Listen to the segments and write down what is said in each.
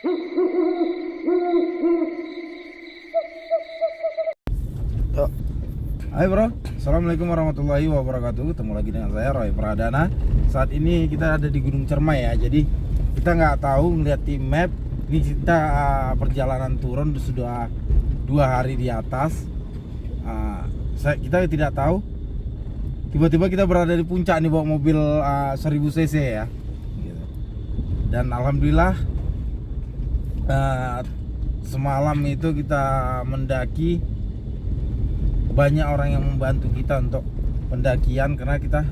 Yo. Hai bro, assalamualaikum warahmatullahi wabarakatuh. Ketemu lagi dengan saya Roy Pradana. Saat ini kita ada di Gunung Cermai ya. Jadi kita nggak tahu ngeliat di map. Ini kita perjalanan turun sudah 2 hari di atas. Kita tidak tahu. Tiba-tiba kita berada di puncak nih bawa mobil 1000 cc ya. Gitu. Dan alhamdulillah semalam itu kita mendaki, banyak orang yang membantu kita untuk pendakian karena kita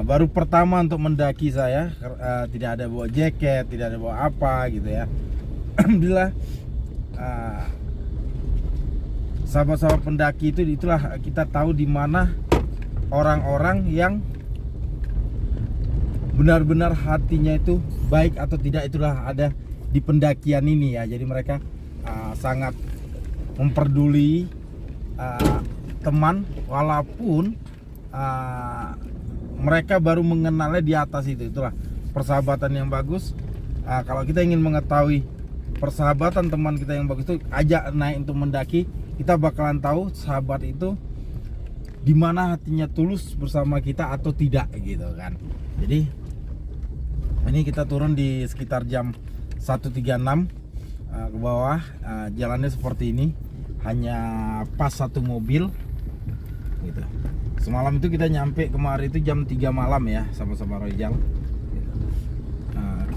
baru pertama untuk mendaki saya, tidak ada bawa jaket, tidak ada bawa apa gitu ya. Alhamdulillah sahabat-sahabat pendaki itulah kita tahu di mana orang-orang yang benar-benar hatinya itu baik atau tidak, itulah ada di pendakian ini ya. Jadi mereka sangat memperduli teman walaupun mereka baru mengenalnya di atas itu. Itulah persahabatan yang bagus. Kalau kita ingin mengetahui persahabatan teman kita yang bagus itu, ajak naik untuk mendaki, kita bakalan tahu sahabat itu di mana hatinya tulus bersama kita atau tidak gitu kan. Jadi ini kita turun di sekitar jam 1.36 ke bawah. Jalannya seperti ini, hanya pas satu mobil gitu. Semalam itu kita nyampe kemarin itu jam 3 malam ya, sama-sama Rojal.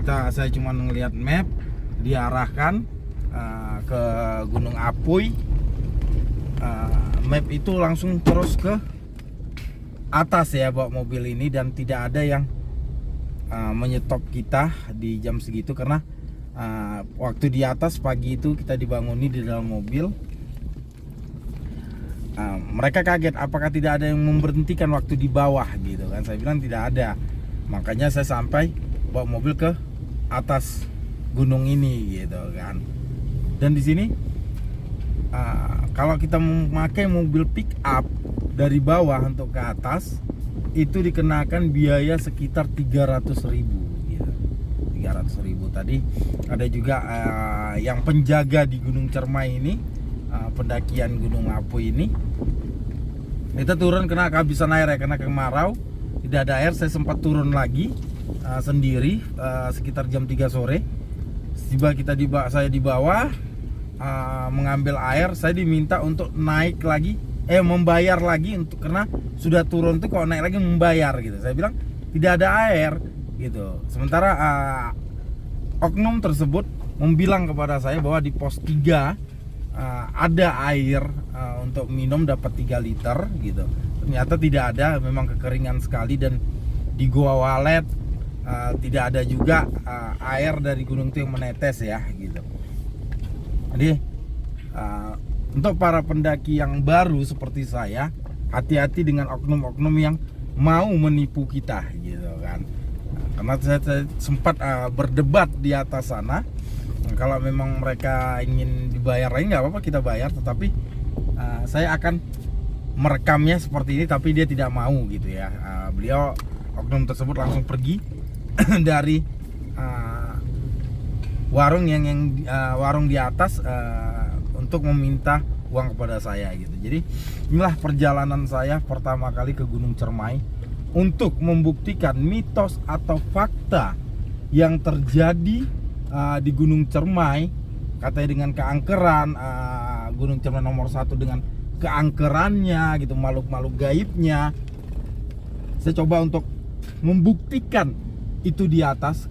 Saya cuma ngelihat map, diarahkan ke Gunung Apuy. Map itu langsung terus ke atas ya bawa mobil ini, dan tidak ada yang menyetop kita di jam segitu karena waktu di atas pagi itu kita dibanguni di dalam mobil. Mereka kaget apakah tidak ada yang memberhentikan waktu di bawah gitu kan. Saya bilang tidak ada, makanya saya sampai bawa mobil ke atas gunung ini gitu kan. Dan di sini kalau kita memakai mobil pick up dari bawah untuk ke atas itu dikenakan biaya sekitar 300.000 gitu. 300.000. Tadi ada juga yang penjaga di Gunung Cermai ini, pendakian Gunung Apuy ini. Kita turun karena kehabisan air ya, karena kemarau, tidak ada air. Saya sempat turun lagi sendiri sekitar jam 3 sore. Saya di bawah mengambil air, saya diminta untuk naik lagi, membayar lagi untuk, karena sudah turun tuh kalau naik lagi membayar gitu. Saya bilang tidak ada air gitu. Sementara oknum tersebut membilang kepada saya bahwa di pos 3 ada air untuk minum dapat 3 liter gitu. Ternyata tidak ada, memang kekeringan sekali, dan di Goa Walet tidak ada juga air dari gunung itu yang menetes ya gitu. Jadi untuk para pendaki yang baru seperti saya, hati-hati dengan oknum-oknum yang mau menipu kita gitu kan. Karena saya sempat berdebat di atas sana. Kalau memang mereka ingin dibayar lagi nggak apa-apa, kita bayar, tetapi saya akan merekamnya seperti ini, tapi dia tidak mau gitu ya. Beliau, oknum tersebut langsung pergi dari warung warung di atas untuk meminta uang kepada saya gitu. Jadi inilah perjalanan saya pertama kali ke Gunung Cermai untuk membuktikan mitos atau fakta yang terjadi di Gunung Cermai. Katanya dengan keangkeran, Gunung Cermai nomor 1 dengan keangkerannya gitu, makhluk-makhluk gaibnya. Saya coba untuk membuktikan itu di atas.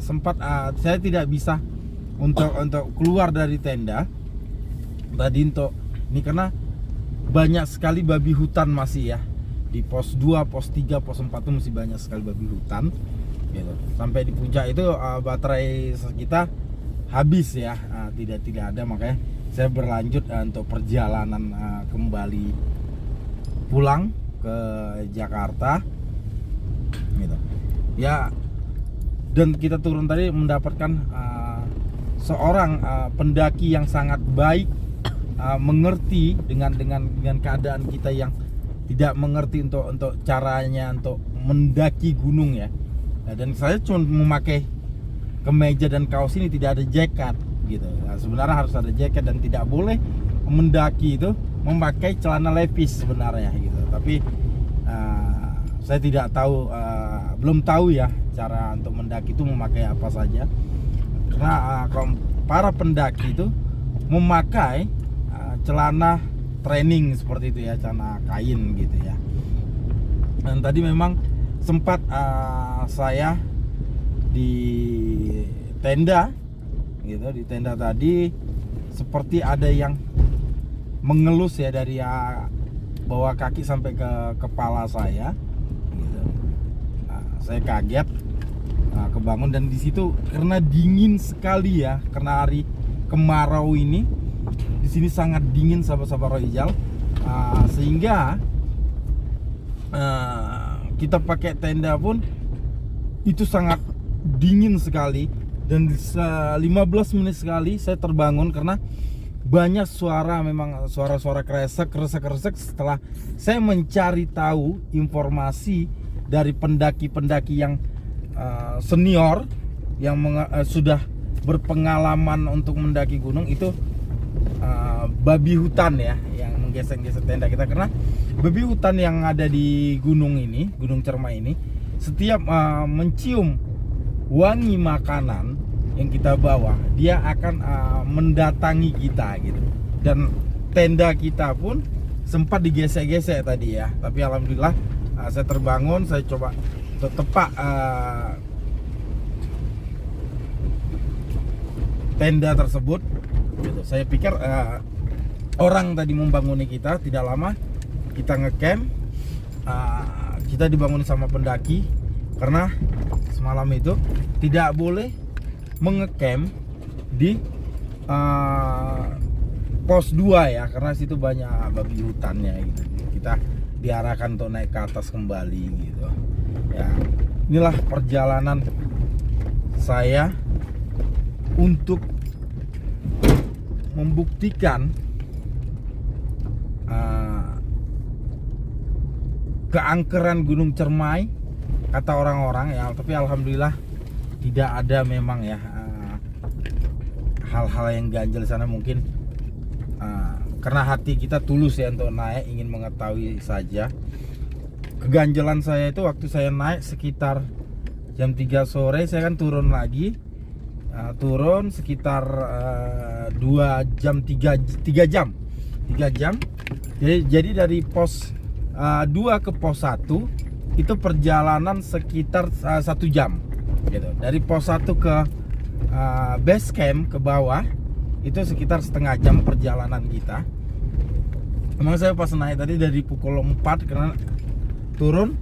Sempat saya tidak bisa untuk keluar dari tenda tadi untuk ini karena banyak sekali babi hutan masih ya. Di pos 2, pos 3, pos 4 itu masih banyak sekali babi hutan gitu. Sampai di puncak itu baterai kita habis ya, tidak ada, makanya saya berlanjut untuk perjalanan kembali pulang ke Jakarta gitu ya. Dan kita turun tadi mendapatkan seorang pendaki yang sangat baik, mengerti dengan keadaan kita yang tidak mengerti untuk caranya untuk mendaki gunung ya. Nah, dan saya cuma memakai kemeja dan kaos ini tidak ada jaket gitu. Nah, sebenarnya harus ada jaket dan tidak boleh mendaki itu memakai celana levis sebenarnya gitu. Tapi saya tidak tahu, belum tahu ya cara untuk mendaki itu memakai apa saja. Karena para pendaki itu memakai celana training seperti itu ya, celana kain gitu ya. Dan tadi memang sempat saya di tenda gitu, di tenda tadi seperti ada yang mengelus ya dari bawah kaki sampai ke kepala saya gitu. Saya kaget, kebangun, dan di situ karena dingin sekali ya, karena hari kemarau ini di sini sangat dingin sahabat-sahabat Royal, sehingga kita pakai tenda pun itu sangat dingin sekali. Dan 15 menit sekali saya terbangun karena banyak suara, memang suara-suara kresek setelah saya mencari tahu informasi dari pendaki-pendaki yang senior yang sudah berpengalaman untuk mendaki gunung itu, babi hutan ya yang menggesek-gesek tenda kita. Karena babi hutan yang ada di gunung ini, Gunung Cermai ini, setiap mencium wangi makanan yang kita bawa, dia akan mendatangi kita gitu. Dan tenda kita pun sempat digesek-gesek tadi ya, tapi alhamdulillah saya terbangun, saya coba tepak tenda tersebut gitu. Saya pikir orang tadi membanguni kita. Tidak lama kita ngecamp, kita dibanguni sama pendaki karena semalam itu tidak boleh mengecamp di pos 2 ya, karena situ banyak babi hutannya gitu. Kita diarahkan untuk naik ke atas kembali gitu ya. Inilah perjalanan saya untuk membuktikan keangkeran Gunung Cermai kata orang-orang ya. Tapi alhamdulillah tidak ada memang ya hal-hal yang ganjil di sana. Mungkin karena hati kita tulus ya untuk naik, ingin mengetahui saja. Keganjelan saya itu waktu saya naik sekitar jam 3 sore, saya kan turun lagi, turun sekitar 2 jam 3 jam. Jadi dari pos 2 ke pos 1 itu perjalanan sekitar 1 jam gitu. Dari pos 1 ke base camp ke bawah itu sekitar setengah jam perjalanan kita. Emang saya pas naik tadi dari pukul 4 karena turun,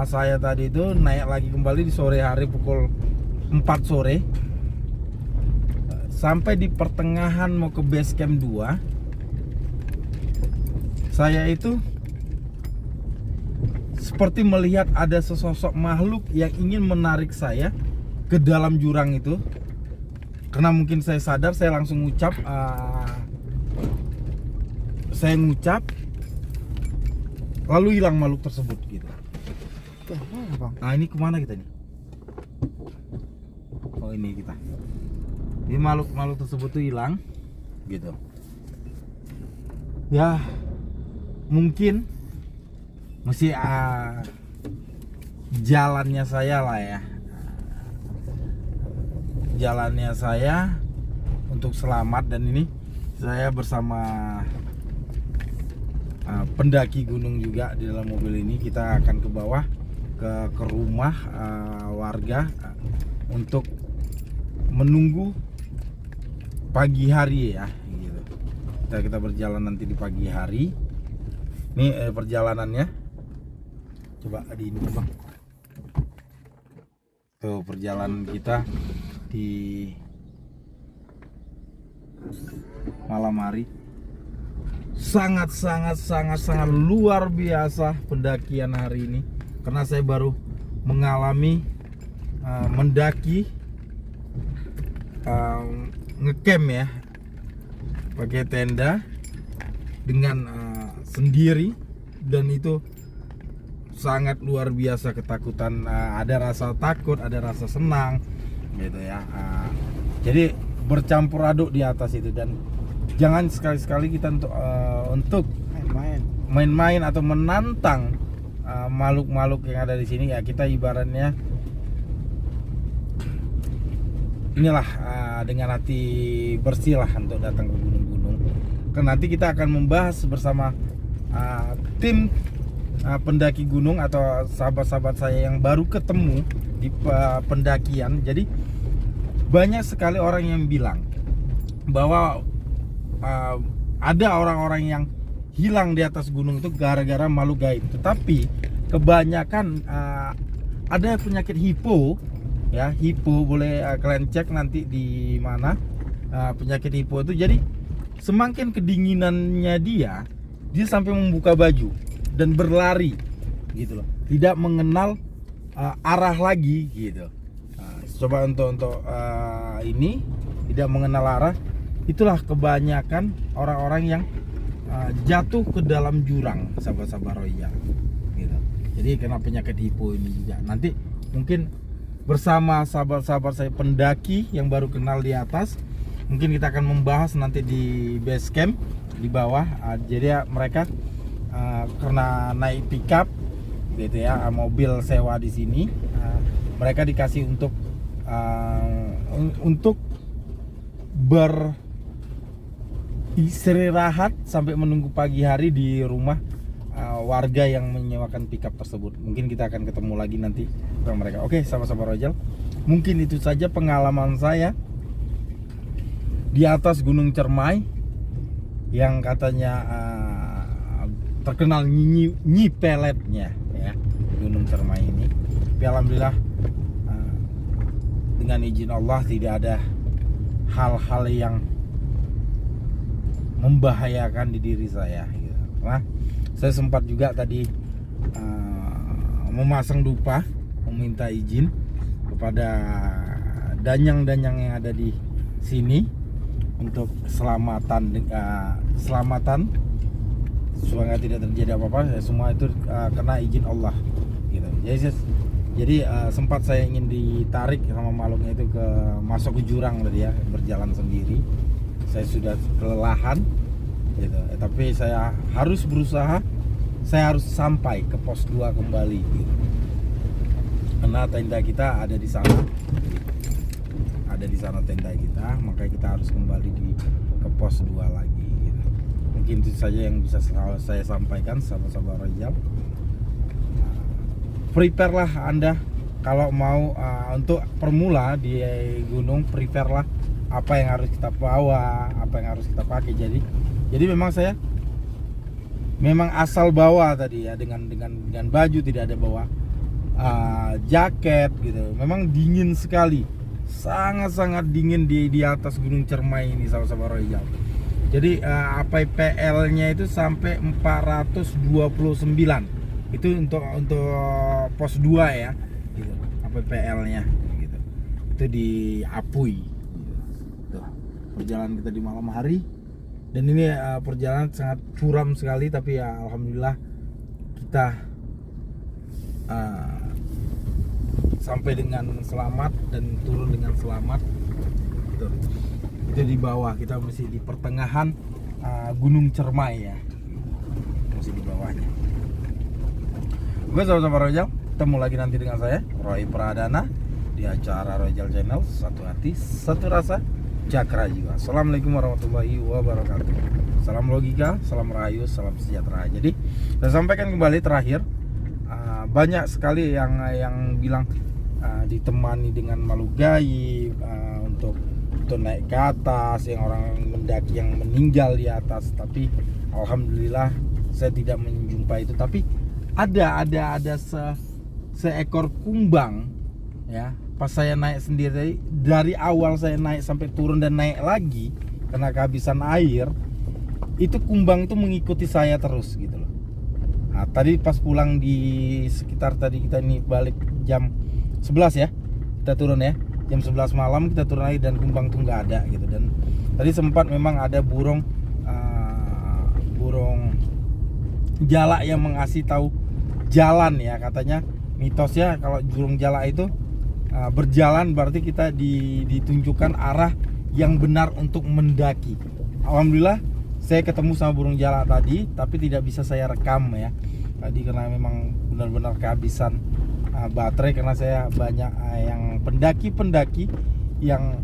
saya tadi itu naik lagi kembali di sore hari pukul 4 sore sampai di pertengahan mau ke base camp 2. Saya itu seperti melihat ada sesosok makhluk yang ingin menarik saya ke dalam jurang itu. Karena mungkin saya sadar, saya langsung ngucap, lalu hilang makhluk tersebut gitu. Nah ini kemana kita nih? Oh ini kita. Ini makhluk tersebut tuh hilang gitu. Ya mungkin masih jalannya saya lah ya, jalannya saya untuk selamat. Dan ini saya bersama pendaki gunung juga di dalam mobil ini. Kita akan ke bawah ke rumah warga untuk menunggu pagi hari ya gitu. Kita berjalan nanti di pagi hari. Ini perjalanannya. Coba di ini bang. Tuh perjalanan kita di malam hari. Sangat luar biasa pendakian hari ini. Karena saya baru mengalami mendaki ngecamp ya, pakai tenda dengan sendiri, dan itu sangat luar biasa ketakutan. Ada rasa takut, ada rasa senang, gitu ya. Jadi bercampur aduk di atas itu, dan jangan sekali-sekali kita untuk main-main atau menantang makhluk-makhluk yang ada di sini ya. Kita ibaratnya inilah dengan hati bersih lah untuk datang ke gunung-gunung. Karena nanti kita akan membahas bersama tim pendaki gunung atau sahabat-sahabat saya yang baru ketemu di pendakian. Jadi banyak sekali orang yang bilang bahwa ada orang-orang yang hilang di atas gunung itu gara-gara makhluk gaib. Tetapi kebanyakan ada penyakit hipo ya, hipo boleh kalian cek nanti di mana penyakit hipo itu. Jadi semakin kedinginannya dia sampai membuka baju dan berlari gitu loh, tidak mengenal arah lagi gitu. Coba untuk ini tidak mengenal arah, itulah kebanyakan orang-orang yang jatuh ke dalam jurang, sahabat-sahabat royal gitu. Jadi kena penyakit hipo ini juga. Nanti mungkin bersama sahabat-sahabat saya pendaki yang baru kenal di atas, mungkin kita akan membahas nanti di base camp di bawah. Jadi ya mereka karena naik pickup gitu ya, mobil sewa di sini, mereka dikasih untuk beristirahat sampai menunggu pagi hari di rumah warga yang menyewakan pickup tersebut. Mungkin kita akan ketemu lagi nanti dengan mereka. Oke, sahabat-sahabat Rojal, mungkin itu saja pengalaman saya di atas Gunung Cermai yang katanya terkenal nyi peletnya ya, Gunung Cermai ini. Tapi alhamdulillah dengan izin Allah tidak ada hal-hal yang membahayakan di diri saya gitu. Nah, saya sempat juga tadi memasang dupa, meminta izin kepada danyang-danyang yang ada di sini untuk keselamatan supaya tidak terjadi apa-apa. Semua itu kena izin Allah gitu. Jadi sempat saya ingin ditarik sama makhluknya itu masuk ke jurang tadi ya, berjalan sendiri. Saya sudah kelelahan gitu. Tapi saya harus berusaha, saya harus sampai ke pos 2 kembali gitu. Karena tenda kita ada di sana. Ada di sana tenda kita, maka kita harus kembali ke pos 2 lagi gitu. Mungkin itu saja yang bisa saya sampaikan, sahabat-sahabat Rojal. Prepare lah Anda kalau mau untuk permula di gunung, prepare lah apa yang harus kita bawa, apa yang harus kita pakai. Jadi memang saya asal bawa tadi ya, dengan baju, tidak ada bawa jaket gitu. Memang dingin sekali, sangat dingin di atas Gunung Cermai ini, sahabat-sahabat Royal. Jadi APPL-nya itu sampai 429. Itu untuk pos 2 ya gitu, APPL-nya gitu. Itu di Apui gitu. Tuh, perjalanan kita di malam hari, dan ini perjalanan sangat curam sekali, tapi ya alhamdulillah kita sampai dengan selamat dan turun dengan selamat. Tuh, itu di bawah, kita masih di pertengahan Gunung Cermai ya, masih di bawahnya. Oke, sahabat-sahabat Rojal, ketemu lagi nanti dengan saya Roy Pradana di acara Rojal Channel. Satu hati, satu rasa, Cakra Jiwa. Assalamualaikum warahmatullahi wabarakatuh. Salam logika, salam rahayu, salam sejahtera. Jadi saya sampaikan kembali terakhir, banyak sekali yang bilang ditemani dengan makhluk gaib, untuk naik ke atas, yang orang mendaki yang meninggal di atas. Tapi alhamdulillah saya tidak menjumpai itu. Tapi ada seekor kumbang ya, pas saya naik sendiri, dari awal saya naik sampai turun dan naik lagi karena kehabisan air, itu kumbang itu mengikuti saya terus gitu loh. Nah, tadi pas pulang di sekitar tadi kita ini balik jam 11 ya, kita turun ya, jam 11 malam kita turun lagi, dan kumbang tuh nggak ada gitu. Dan tadi sempat memang ada burung jalak yang mengasih tahu jalan ya, katanya mitosnya kalau burung jalak itu berjalan berarti kita ditunjukkan arah yang benar untuk mendaki. Alhamdulillah saya ketemu sama burung jalak tadi, tapi tidak bisa saya rekam ya tadi karena memang benar-benar kehabisan baterai, karena saya banyak yang pendaki-pendaki yang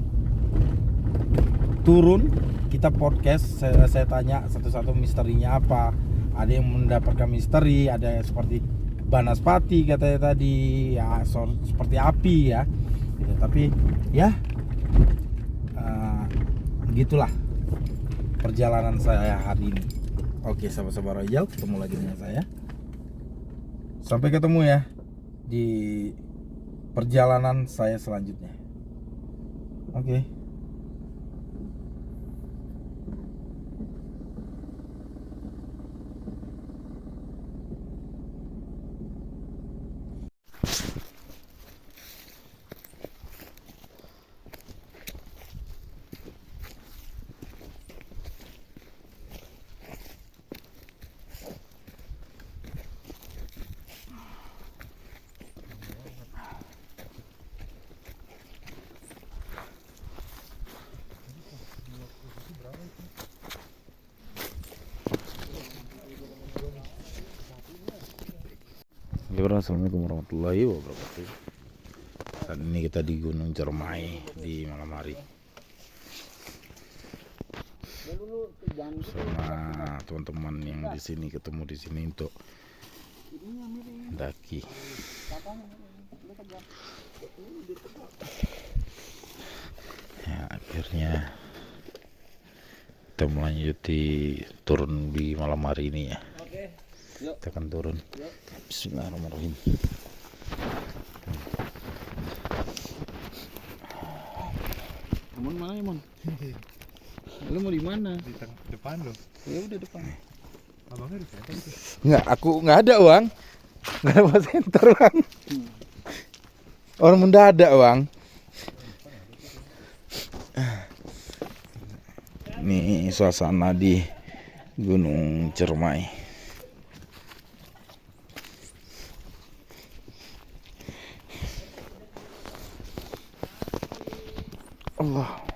turun. Kita podcast, saya tanya satu-satu misterinya apa. Ada yang mendapatkan misteri, ada yang seperti banaspati katanya tadi ya, seperti api ya gitu. Tapi ya gitulah perjalanan saya hari ini. Oke sahabat-sahabat Royal, ketemu lagi dengan saya. Sampai ketemu ya di perjalanan saya selanjutnya. Oke. Assalamualaikum warahmatullahi wabarakatuh. Saat ini kita di Gunung Cermai di malam hari sama teman-teman yang di sini, ketemu di sini untuk mendaki. Ya, akhirnya kita melanjuti turun di malam hari ini ya. Kita akan turun. Bismillahirrahmanirrahim. Mon mana ya Mon? Lu mau di mana? Di depan lo. Ya udah depan. Abangnya di sana. Enggak, aku nggak ada uang. Nggak ada buat center uang. Orang mendadak uang. Ini suasana di Gunung Cermai. Allah.